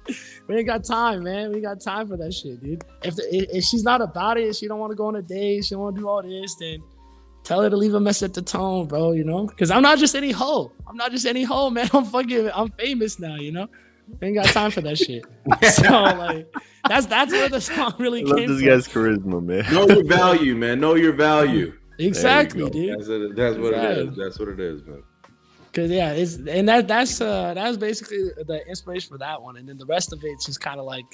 We ain't got time, man. We ain't got time for that shit, dude. If she's not about it, she don't want to go on a date, she don't want to do all this, then tell her to leave a message at the tone, bro, you know? Because I'm not just any hoe. Man. I'm famous now, you know? We ain't got time for that shit. So, like, that's where the song really came from. I love this guy's charisma, man. Know your value, man. Know your value. Exactly, dude. That's what it is. That's what it is, man. Cause yeah, that's basically the inspiration for that one, and then the rest of it's just kind of like,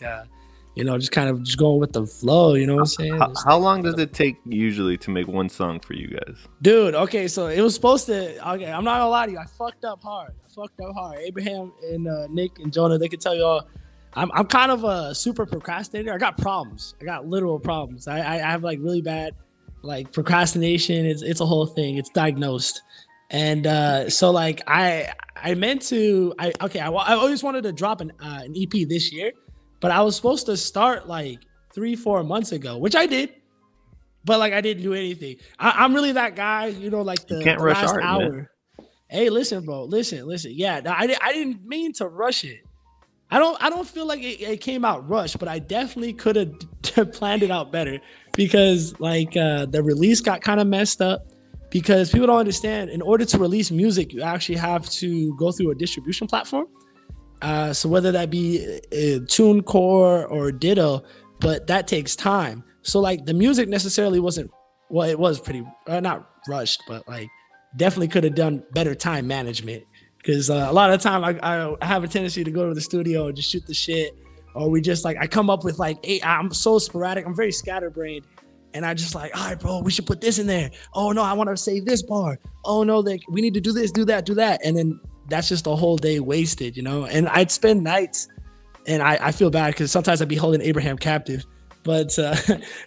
you know, just going with the flow. You know what I'm saying? How long does it take usually to make one song for you guys? Dude, okay, so it was supposed to. Okay, I'm not gonna lie to you. I fucked up hard. Abraham and Nick and Jonah, they could tell you all. I'm kind of a super procrastinator. I got problems. I got literal problems. I have like really bad. Like procrastination, it's a whole thing. It's diagnosed, and so like I always wanted to drop an EP this year, but I was supposed to start like 3-4 months ago, which I did, but like I didn't do anything. I'm really that guy, you know, like the last art, hour. Man. Hey, listen, bro, listen. Yeah, I didn't mean to rush it. I don't feel like it came out rushed, but I definitely could have planned it out better because like the release got kind of messed up because people don't understand. In order to release music, you actually have to go through a distribution platform. So whether that be TuneCore or Ditto, but that takes time. So like the music necessarily wasn't, well, it was pretty, not rushed, but like definitely could have done better time management. Because a lot of the time I have a tendency to go to the studio and just shoot the shit. Or we just like, I come up with like 8, I'm so sporadic. I'm very scatterbrained. And I just like, all right, bro, we should put this in there. Oh no, I want to say this bar. Oh no, we need to do this, do that, do that. And then that's just a whole day wasted, you know? And I'd spend nights, and I feel bad because sometimes I'd be holding Abraham captive. But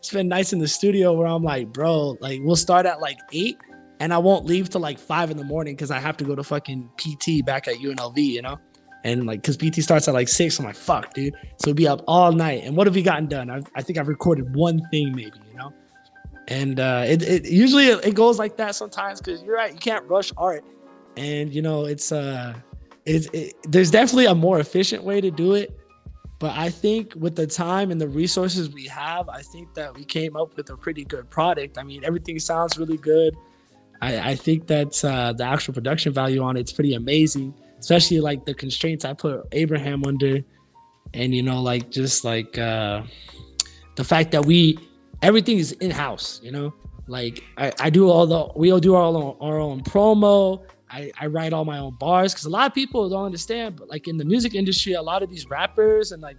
spend nights in the studio where I'm like, bro, like we'll start at like 8. And I won't leave till like 5 in the morning because I have to go to fucking PT back at UNLV, you know? And like, because PT starts at like 6, I'm like, fuck, dude. So we'll be up all night. And what have we gotten done? I think I've recorded one thing maybe, you know? And it usually it goes like that sometimes, because you're right, you can't rush art. And you know, there's definitely a more efficient way to do it. But I think with the time and the resources we have, I think that we came up with a pretty good product. I mean, everything sounds really good. I think that the actual production value on it's pretty amazing, especially like the constraints I put Abraham under, and you know, like just like the fact that everything is in house. You know, like we all do our own promo. I write all my own bars, because a lot of people don't understand, but like in the music industry, a lot of these rappers and like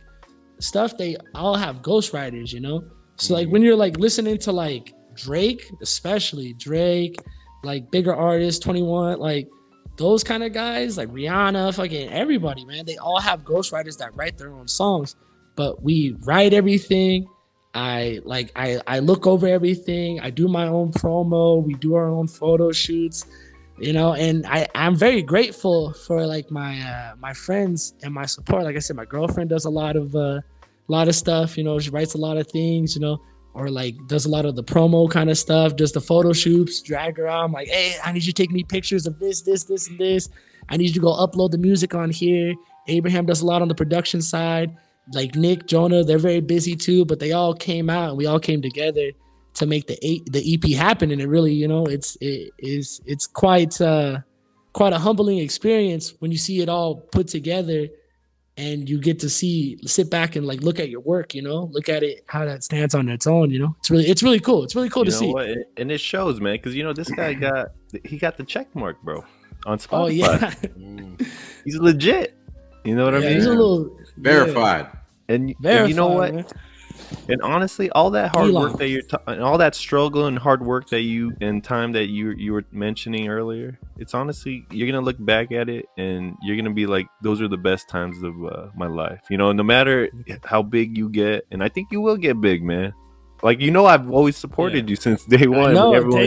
stuff, they all have ghostwriters, you know? So like when you're like listening to like Drake, especially Drake, like bigger artists, 21, like those kind of guys, like Rihanna, fucking everybody, man, they all have ghostwriters that write their own songs. But we write everything. I look over everything. I do my own promo. We do our own photo shoots. You know, and I'm very grateful for like my friends and my support. Like I said, my girlfriend does a lot of stuff. You know, she writes a lot of things. You know, or like does a lot of the promo kind of stuff. Does the photo shoots. Drag her out. I'm like, hey, I need you to take me pictures of this, and this. I need you to go upload the music on here. Abraham does a lot on the production side. Like Nick, Jonah, they're very busy too. But they all came out and we all came together to make the EP happen. And it really, you know, it's quite a humbling experience when you see it all put together and you get to sit back and like look at your work, you know, look at it, how that stands on its own, you know. It's really cool. It's really cool to see. What? And it shows, man, because you know this guy got the check mark, bro, on Spotify. Oh yeah. He's legit. You know what I mean? He's a little verified. And you know what? Man. And honestly, all that hard work that and all that struggle and hard work that you were mentioning earlier, it's honestly, you're gonna look back at it and you're gonna be like, those are the best times of my life. You know, no matter how big you get, and I think you will get big, man. Like, you know, I've always supported you since day one.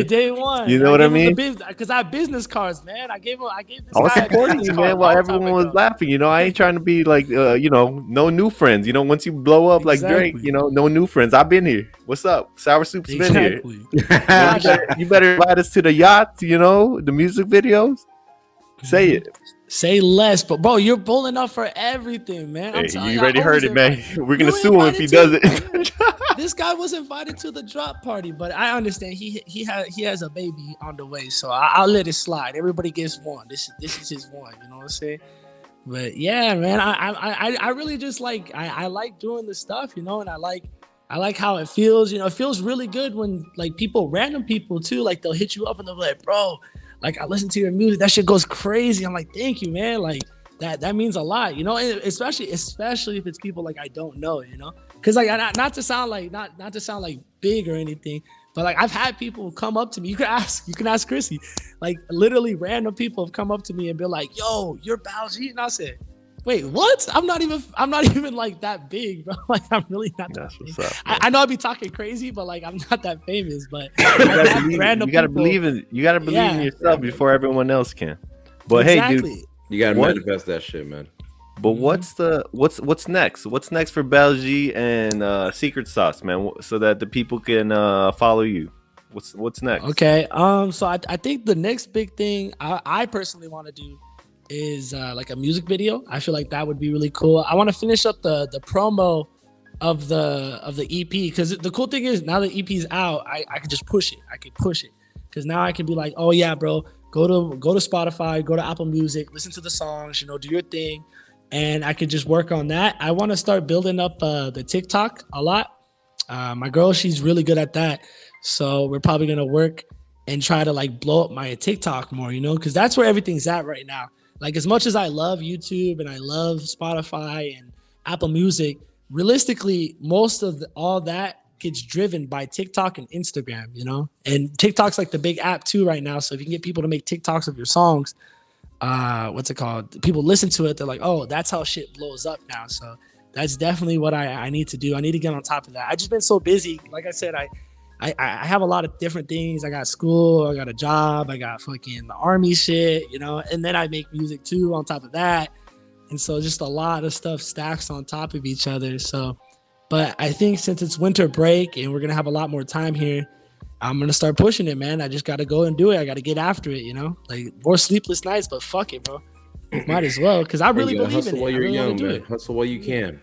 Day one. You know what I mean? Because I have business cards, man. I was supporting you, man, while everyone was laughing. You know, I ain't trying to be like, you know, no new friends. You know, once you blow up like Drake, you know, no new friends. I've been here. What's up? Sour Soup's been here. You better invite us to the yachts, you know, the music videos. Say it. Say less, but bro, you're pulling up for everything, man. Hey, you already heard it, man. We're gonna sue him if he does it. This guy was invited to the drop party, but I understand he has a baby on the way, so I'll let it slide. Everybody gets one. This is his one. You know what I'm saying? But yeah, man, I really just like I like doing this stuff, you know, and I like how it feels. You know, it feels really good when like random people too, like they'll hit you up and they'll be like, bro, like I listen to your music, that shit goes crazy. I'm like, thank you, man. Like that means a lot, you know, and especially if it's people like I don't know, you know, because like not to sound like big or anything, but like I've had people come up to me. You can ask Chrissy, like literally random people have come up to me and be like, yo, you're BALJEET, and I said, wait, what? I'm not even like that big, bro. Like I'm really not that big. I know I'd be talking crazy, but like I'm not that famous. But you gotta believe in yourself before everyone else can. But hey, dude, you gotta manifest that shit, man. But what's next? What's next for BALJEET and Secret Sauce, man? So that the people can follow you. What's next? Okay. So I think the next big thing I personally want to do is like a music video. I feel like that would be really cool. I want to finish up the promo of the EP, because the cool thing is now the EP's out, I can just push it. I can push it because now I can be like, oh yeah, bro, go to Spotify, go to Apple Music, listen to the songs, you know, do your thing, and I could just work on that. I want to start building up the TikTok a lot. My girl, she's really good at that, so we're probably gonna work and try to like blow up my TikTok more, you know, because that's where everything's at right now. Like, as much as I love YouTube and I love Spotify and Apple Music, realistically, most of all that gets driven by TikTok and Instagram, you know? And TikTok's like the big app too right now. So if you can get people to make TikToks of your songs, what's it called? People listen to it. They're like, oh, that's how shit blows up now. So that's definitely what I need to do. I need to get on top of that. I've just been so busy. Like I said, I have a lot of different things. I got school, I got a job, I got fucking the army shit, you know, and then I make music too on top of that. And so just a lot of stuff stacks on top of each other. So, but I think since it's winter break and we're going to have a lot more time here, I'm gonna start pushing it, man. I just gotta go and do it. I gotta get after it, you know. Like more sleepless nights, but fuck it, bro. Might as well, because I really believe in it. While you're young, man. It. Hustle while you can.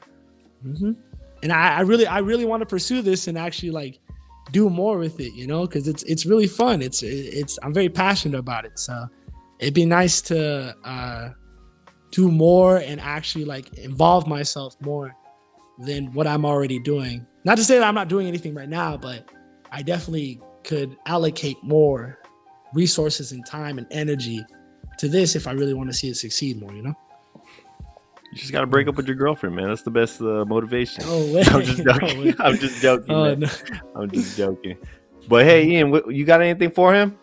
And I really want to pursue this and actually like do more with it, you know, because it's really fun. It's I'm very passionate about it. So it'd be nice to do more and actually like involve myself more than what I'm already doing. Not to say that I'm not doing anything right now, but I definitely could allocate more resources and time and energy to this if I really want to see it succeed more, you know? You just got to break up with your girlfriend, man. That's the best motivation. Oh, wait. I'm just joking. I'm just joking, man. No. I'm just joking. But hey, Ian, you got anything for him?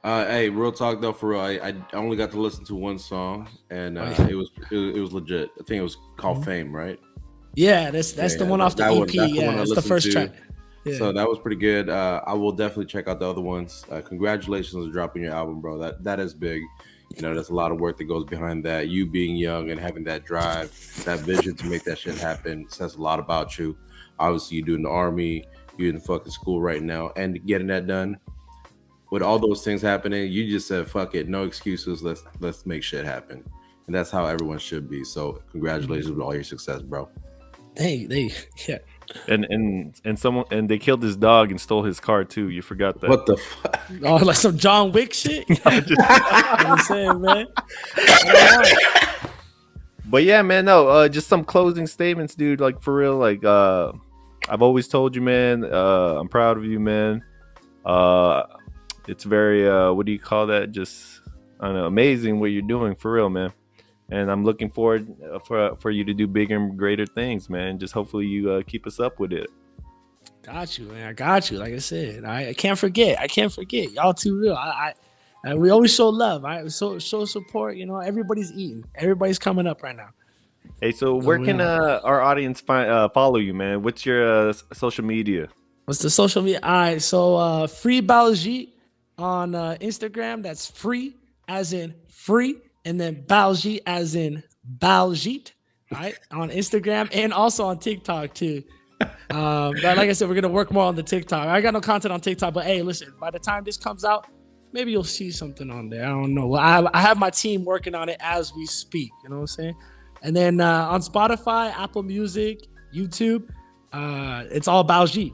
Hey, real talk though, for real. I only got to listen to one song, and it was legit. I think it was called Fame, right? Yeah, that's the one off the EP. It's the first track. Yeah. So that was pretty good. I will definitely check out the other ones. Congratulations on dropping your album, bro. That is big. You know, there's a lot of work that goes behind that. You being young and having that drive, that vision to make that shit happen says a lot about you. Obviously, you're doing the army, you're in fucking school right now, and getting that done. With all those things happening, you just said, fuck it, no excuses. Let's make shit happen. And that's how everyone should be. So congratulations with all your success, bro. Yeah. And they killed his dog and stole his car too. You forgot that. What the fuck? Oh, like some John Wick shit. I'm saying, man. But yeah, man, no, just some closing statements, dude. Like for real, like I've always told you, man. I'm proud of you, man. It's very what do you call that? Just I don't know, amazing what you're doing for real, man. And I'm looking forward for you to do bigger and greater things, man. Just hopefully you keep us up with it. Got you, man. I got you. Like I said, I can't forget. Y'all too real. We always show love. Show support. You know, everybody's eating. Everybody's coming up right now. Hey, so where can our audience follow you, man? What's your social media? What's the social media? All right, so free BALJEET on Instagram. That's free as in free. And then BALJEET as in BALJEET, right? On Instagram and also on TikTok too. But like I said, we're gonna work more on the TikTok. I got no content on TikTok, but hey, listen, by the time this comes out, maybe you'll see something on there. I don't know. Well, I have my team working on it as we speak. You know what I'm saying? And then on Spotify, Apple Music, YouTube, it's all BALJEET.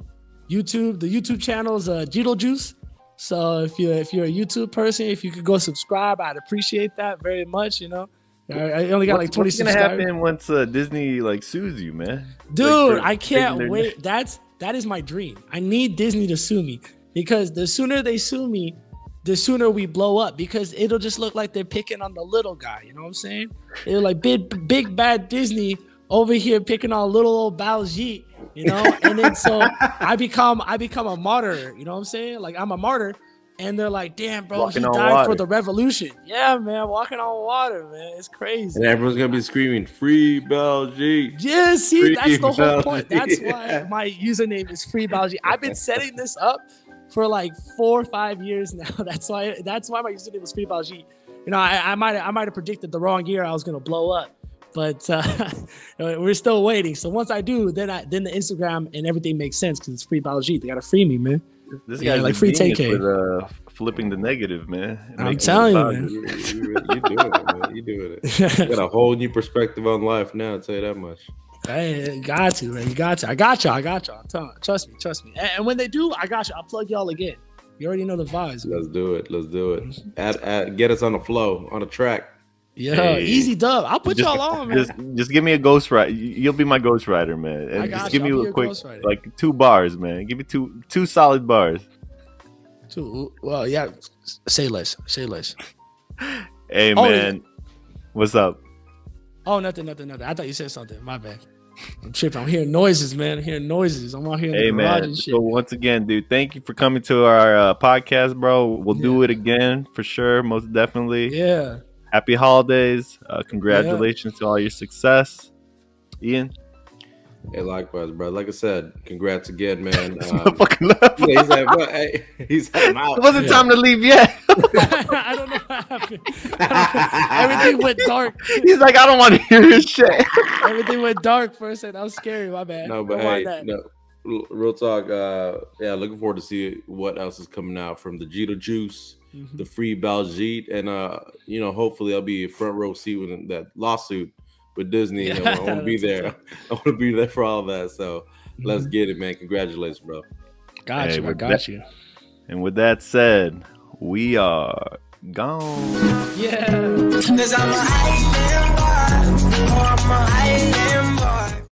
YouTube, the YouTube channel is Jeetle Juice. So if you're a YouTube person, if you could go subscribe, I'd appreciate that very much. You know, I only got like 20 subscribers. What's gonna happen once Disney like sues you, man? Dude, like, I can't wait. That is my dream. I need Disney to sue me because the sooner they sue me, the sooner we blow up. Because it'll just look like they're picking on the little guy. You know what I'm saying? They're like big bad Disney over here picking on little old BALJEET. You know, and then so I become a martyr. You know what I'm saying? Like I'm a martyr, and they're like, "Damn, bro, he died for the revolution." Yeah, man, walking on water, man, it's crazy. And everyone's gonna be screaming, "Free BALJEET!" Yeah, see, that's the whole point. That's why my username is free BALJEET. I've been setting this up for like 4 or 5 years now. That's why my username is free BALJEET. You know, I might have predicted the wrong year I was gonna blow up. But we're still waiting. So once I do, then the Instagram and everything makes sense because it's free BALJEET. They gotta free me, man. This guy's like free 10K with flipping the negative, man. I'm telling you, man. You doing it, man. You doing it. You got a whole new perspective on life now. I'll tell you that much. Hey, got to, man. You got to. I got you. Trust me. And when they do, I got you. I'll plug y'all again. You already know the vibes. Let's do it. Get us on the flow, on the track. Yeah, hey, easy dub. I'll put y'all on, man. Just give me a ghostwriter. You'll be my ghostwriter, man. And just give me a quick, like 2 bars, man. Give me two solid bars. 2. Well, yeah. Say less. Hey, man. Yeah. What's up? Oh, nothing. I thought you said something. My bad. I'm tripping. I'm hearing noises, man. I'm out here in the garage and shit. So once again, dude, thank you for coming to our podcast, bro. We'll do it again for sure, most definitely. Yeah. Happy holidays. Congratulations to all your success. Ian? Hey, likewise, bro. Like I said, congrats again, man. He's like, he's I'm out. It wasn't time to leave yet. I don't know what happened. Everything went dark. He's like, I don't want to hear his shit. Everything went dark for a second. That was scary. My bad. No, but hey, no. real talk. Yeah, looking forward to see what else is coming out from the Jeetle Juice, the free BALJEET, and hopefully I'll be a front row seat with that lawsuit with Disney. Yeah, I want to be there. I want to be there for all that. So let's get it, man. Congratulations, bro. Got you. I got you. And with that said, we are gone. Yeah. Cause I'm a island boy.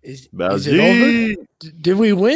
Is it BALJEET. over? Did we win?